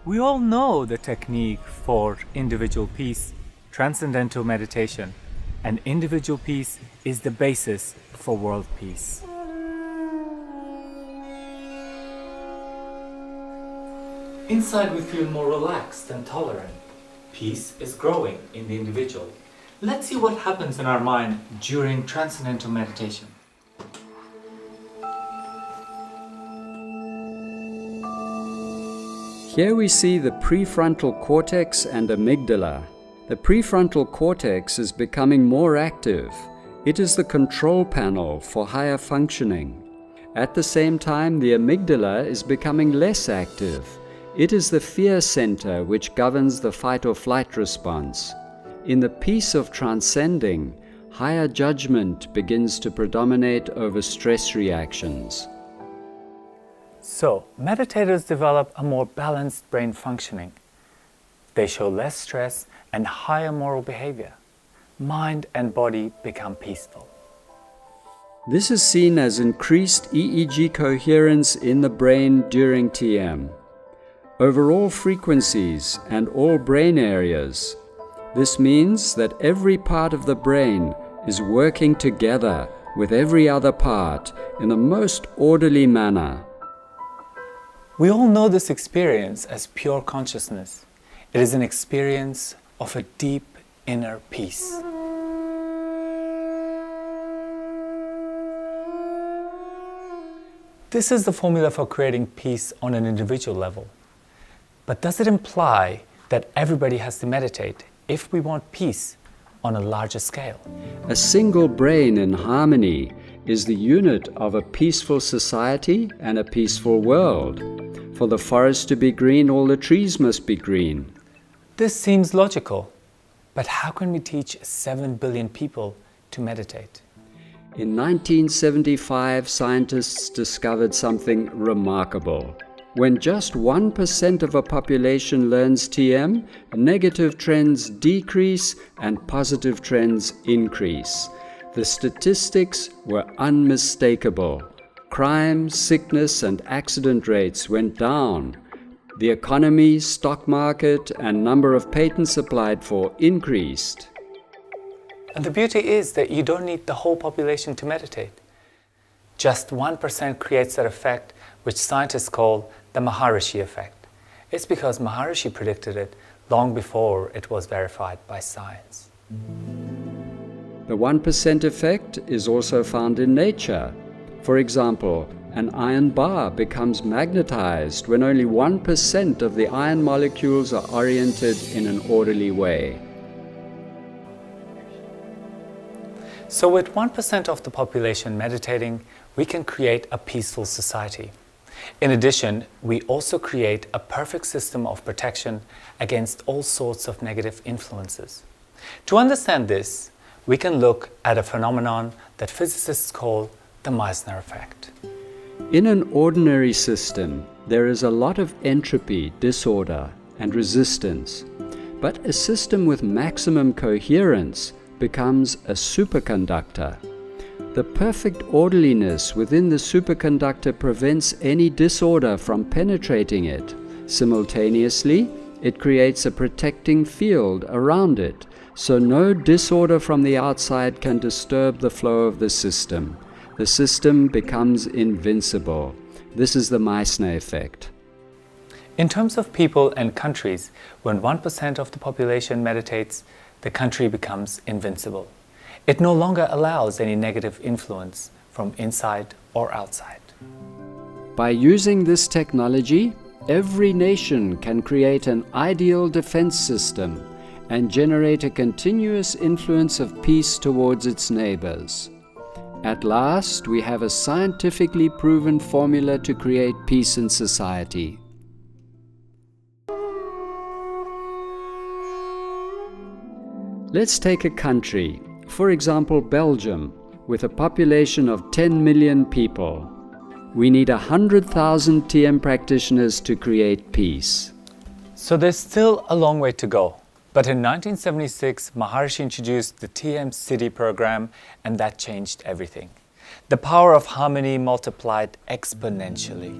We all know the technique for individual peace, transcendental meditation, and individual peace is the basis for world peace. Inside we feel more relaxed and tolerant. Peace is growing in the individual. Let's see what happens in our mind during transcendental meditation. Here we see the prefrontal cortex and amygdala. The prefrontal cortex is becoming more active. It is the control panel for higher functioning. At the same time, the amygdala is becoming less active. It is the fear center which governs the fight or flight response. In the peace of transcending, higher judgment begins to predominate over stress reactions. So, meditators develop a more balanced brain functioning. They show less stress and higher moral behavior. Mind and body become peaceful. This is seen as increased EEG coherence in the brain during TM. Over all frequencies and all brain areas. This means that every part of the brain is working together with every other part in the most orderly manner. We all know this experience as pure consciousness. It is an experience of a deep inner peace. This is the formula for creating peace on an individual level. But does it imply that everybody has to meditate if we want peace on a larger scale? A single brain in harmony is the unit of a peaceful society and a peaceful world. For the forest to be green, all the trees must be green. This seems logical, but how can we teach 7 billion people to meditate? In 1975, scientists discovered something remarkable. When just 1% of a population learns TM, negative trends decrease and positive trends increase. The statistics were unmistakable. Crime, sickness, and accident rates went down. The economy, stock market, and number of patents applied for increased. And the beauty is that you don't need the whole population to meditate. Just 1% creates that effect, which scientists call the Maharishi effect. It's because Maharishi predicted it long before it was verified by science. The 1% effect is also found in nature. For example, an iron bar becomes magnetized when only 1% of the iron molecules are oriented in an orderly way. So with 1% of the population meditating, we can create a peaceful society. In addition, we also create a perfect system of protection against all sorts of negative influences. To understand this, we can look at a phenomenon that physicists call the Meissner effect. In an ordinary system, there is a lot of entropy, disorder, and resistance. But a system with maximum coherence becomes a superconductor. The perfect orderliness within the superconductor prevents any disorder from penetrating it. Simultaneously, it creates a protecting field around it, so no disorder from the outside can disturb the flow of the system. The system becomes invincible. This is the Meissner effect. In terms of people and countries, when 1% of the population meditates, the country becomes invincible. It no longer allows any negative influence from inside or outside. By using this technology, every nation can create an ideal defense system and generate a continuous influence of peace towards its neighbors. At last, we have a scientifically proven formula to create peace in society. Let's take a country, for example Belgium, with a population of 10 million people. We need 100,000 TM practitioners to create peace. So there's still a long way to go. But in 1976, Maharishi introduced the TM City program, and that changed everything. The power of harmony multiplied exponentially.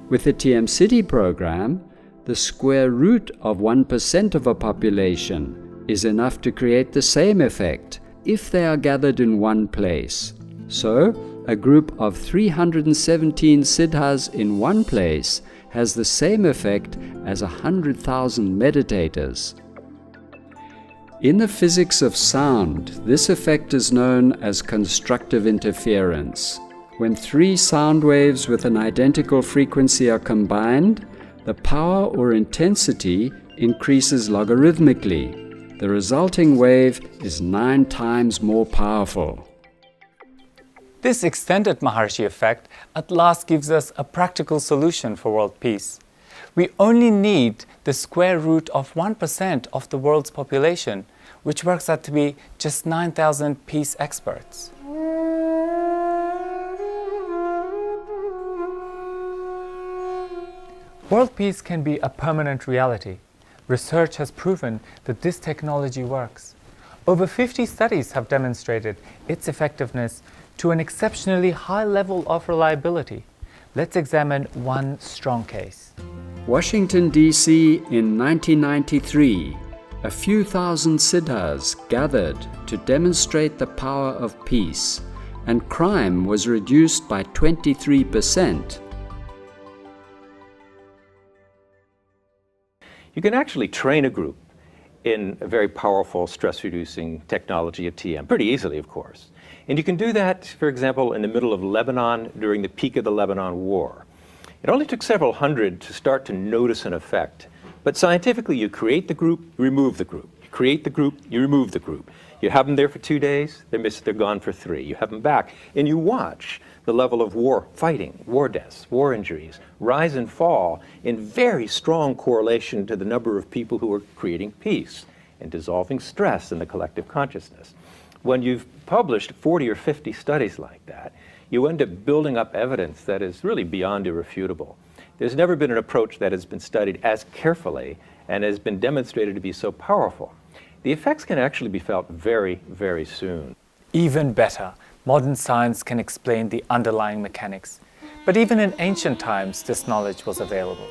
With the TM City program, the square root of 1% of a population is enough to create the same effect if they are gathered in one place. So, a group of 317 siddhas in one place has the same effect as 100,000 meditators. In the physics of sound, this effect is known as constructive interference. When three sound waves with an identical frequency are combined, the power or intensity increases logarithmically. The resulting wave is 9 times more powerful. This extended Maharishi effect at last gives us a practical solution for world peace. We only need the square root of 1% of the world's population, which works out to be just 9,000 peace experts. World peace can be a permanent reality. Research has proven that this technology works. Over 50 studies have demonstrated its effectiveness to an exceptionally high level of reliability. Let's examine one strong case. Washington, D.C. in 1993, a few thousand siddhas gathered to demonstrate the power of peace, and crime was reduced by 23%. You can actually train a group in a very powerful stress-reducing technology of TM, pretty easily, of course. And you can do that, for example, in the middle of Lebanon during the peak of the Lebanon War. It only took several hundred to start to notice an effect. But scientifically, you create the group, you remove the group. You create the group, you remove the group. You have them there for 2 days, they're gone for 3. You have them back, and you watch the level of war fighting, war deaths, war injuries, rise and fall in very strong correlation to the number of people who are creating peace and dissolving stress in the collective consciousness. When you've published 40 or 50 studies like that, you end up building up evidence that is really beyond irrefutable. There's never been an approach that has been studied as carefully and has been demonstrated to be so powerful. The effects can actually be felt very, very soon. Even better, modern science can explain the underlying mechanics. But even in ancient times, this knowledge was available.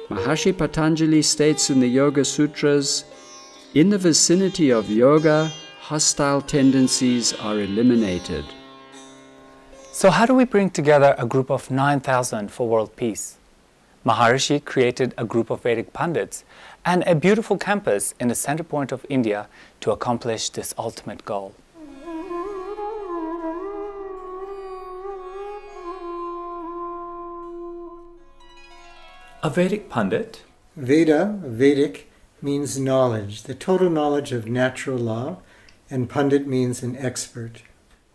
Maharishi Patanjali states in the Yoga Sutras, in the vicinity of yoga, hostile tendencies are eliminated. So how do we bring together a group of 9,000 for world peace? Maharishi created a group of Vedic Pandits and a beautiful campus in the center point of India to accomplish this ultimate goal. A Vedic Pandit? Vedic, means knowledge, the total knowledge of natural law, and Pandit means an expert.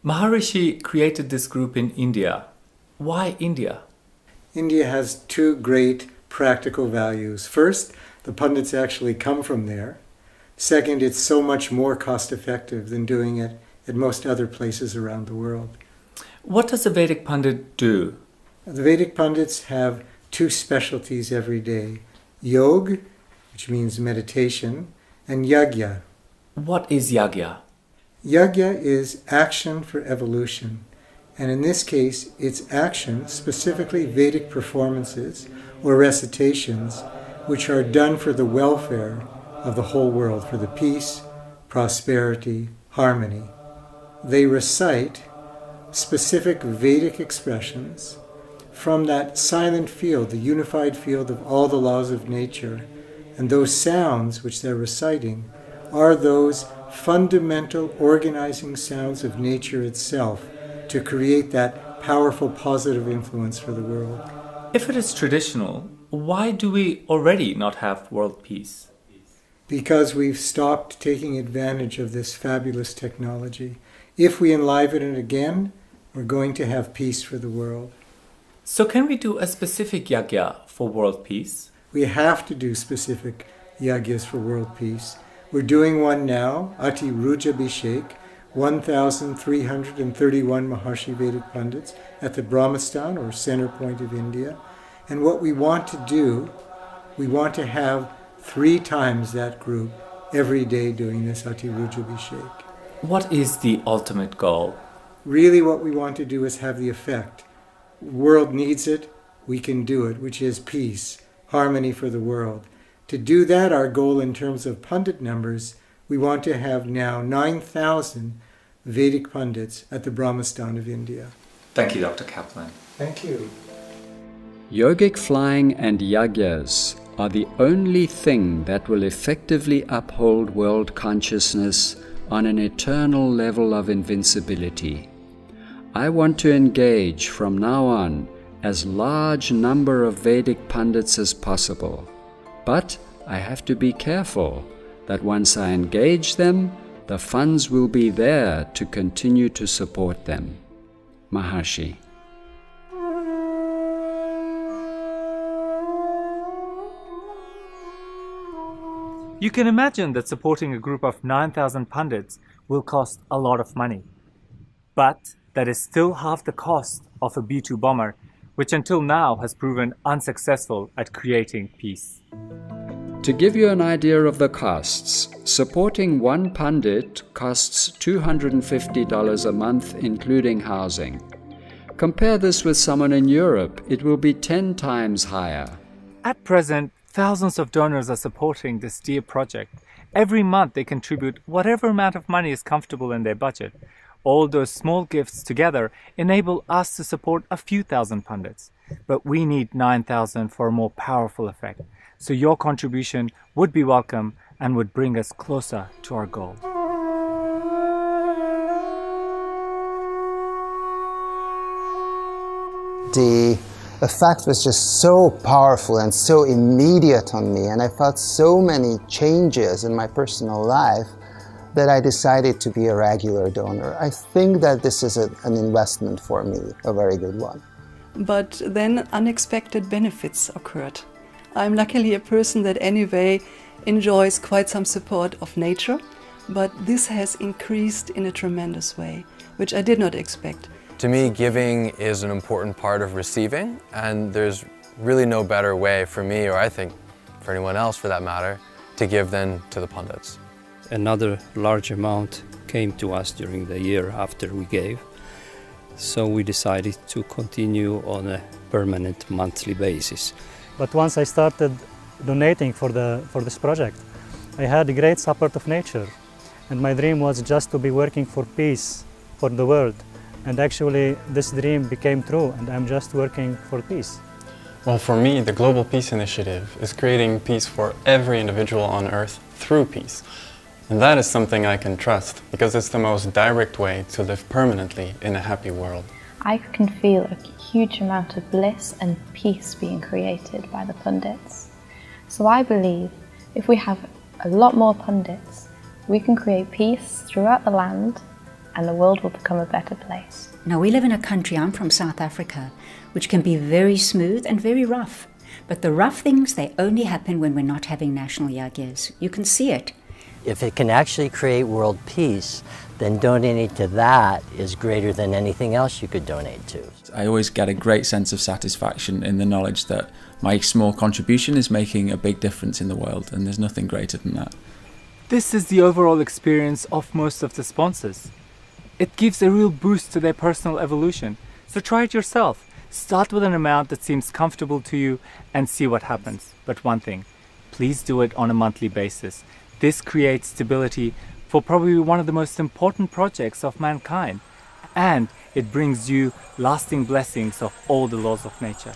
Maharishi created this group in India. Why India? India has 2 great practical values. First, the Pandits actually come from there. Second, it's so much more cost-effective than doing it at most other places around the world. What does a Vedic Pandit do? The Vedic Pandits have 2 specialties every day. Yoga, which means meditation, and yagya. What is yagya? Yagya is action for evolution. And in this case, it's action, specifically Vedic performances or recitations, which are done for the welfare of the whole world, for the peace, prosperity, harmony. They recite specific Vedic expressions from that silent field, the unified field of all the laws of nature. And those sounds which they're reciting are those fundamental organizing sounds of nature itself, to create that powerful positive influence for the world. If it is traditional, why do we already not have world peace? Because we've stopped taking advantage of this fabulous technology. If we enliven it again, we're going to have peace for the world. So can we do a specific yagya for world peace? We have to do specific yagyas for world peace. We're doing one now, Ati Rujabhishek, 1,331 Maharishi Vedic Pandits at the Brahmastan, or center point of India. And what we want to do, we want to have 3 times that group every day doing this Ati Rujabhishek. What is the ultimate goal? Really what we want to do is have the effect. The world needs it, we can do it, which is peace, harmony for the world. To do that, our goal in terms of pundit numbers, we want to have now 9,000 Vedic pundits at the Brahmastan of India. Thank you, Dr. Kaplan. Thank you. Yogic flying and yagyas are the only thing that will effectively uphold world consciousness on an eternal level of invincibility. I want to engage from now on as large number of Vedic pundits as possible. But I have to be careful that once I engage them, the funds will be there to continue to support them. Maharishi. You can imagine that supporting a group of 9,000 pundits will cost a lot of money. But that is still half the cost of a B-2 bomber, which until now has proven unsuccessful at creating peace. To give you an idea of the costs, supporting one pundit costs $250 a month, including housing. Compare this with someone in Europe, it will be 10 times higher. At present, thousands of donors are supporting this dear project. Every month they contribute whatever amount of money is comfortable in their budget. All those small gifts together enable us to support a few thousand pundits. But we need 9,000 for a more powerful effect. So your contribution would be welcome and would bring us closer to our goal. The effect was just so powerful and so immediate on me, and I felt so many changes in my personal life that I decided to be a regular donor. I think that this is an investment for me, a very good one. But then unexpected benefits occurred. I'm luckily a person that anyway enjoys quite some support of nature, but this has increased in a tremendous way, which I did not expect. To me, giving is an important part of receiving, and there's really no better way for me, or I think for anyone else for that matter, to give than to the pundits. Another large amount came to us during the year after we gave, so we decided to continue on a permanent monthly basis. But once I started donating for this project, I had great support of nature, and my dream was just to be working for peace for the world. And actually this dream became true, and I'm just working for peace. Well, for me, the Global Peace Initiative is creating peace for every individual on Earth through peace. And that is something I can trust, because it's the most direct way to live permanently in a happy world. I can feel a huge amount of bliss and peace being created by the pundits. So I believe if we have a lot more pundits, we can create peace throughout the land, and the world will become a better place. Now, we live in a country, I'm from South Africa, which can be very smooth and very rough. But the rough things, they only happen when we're not having national yagyas. You can see it. If it can actually create world peace, then donating to that is greater than anything else you could donate to. I always get a great sense of satisfaction in the knowledge that my small contribution is making a big difference in the world, and there's nothing greater than that. This is the overall experience of most of the sponsors. It gives a real boost to their personal evolution. So try it yourself. Start with an amount that seems comfortable to you and see what happens. But one thing, please do it on a monthly basis. This creates stability for probably one of the most important projects of mankind. And it brings you lasting blessings of all the laws of nature.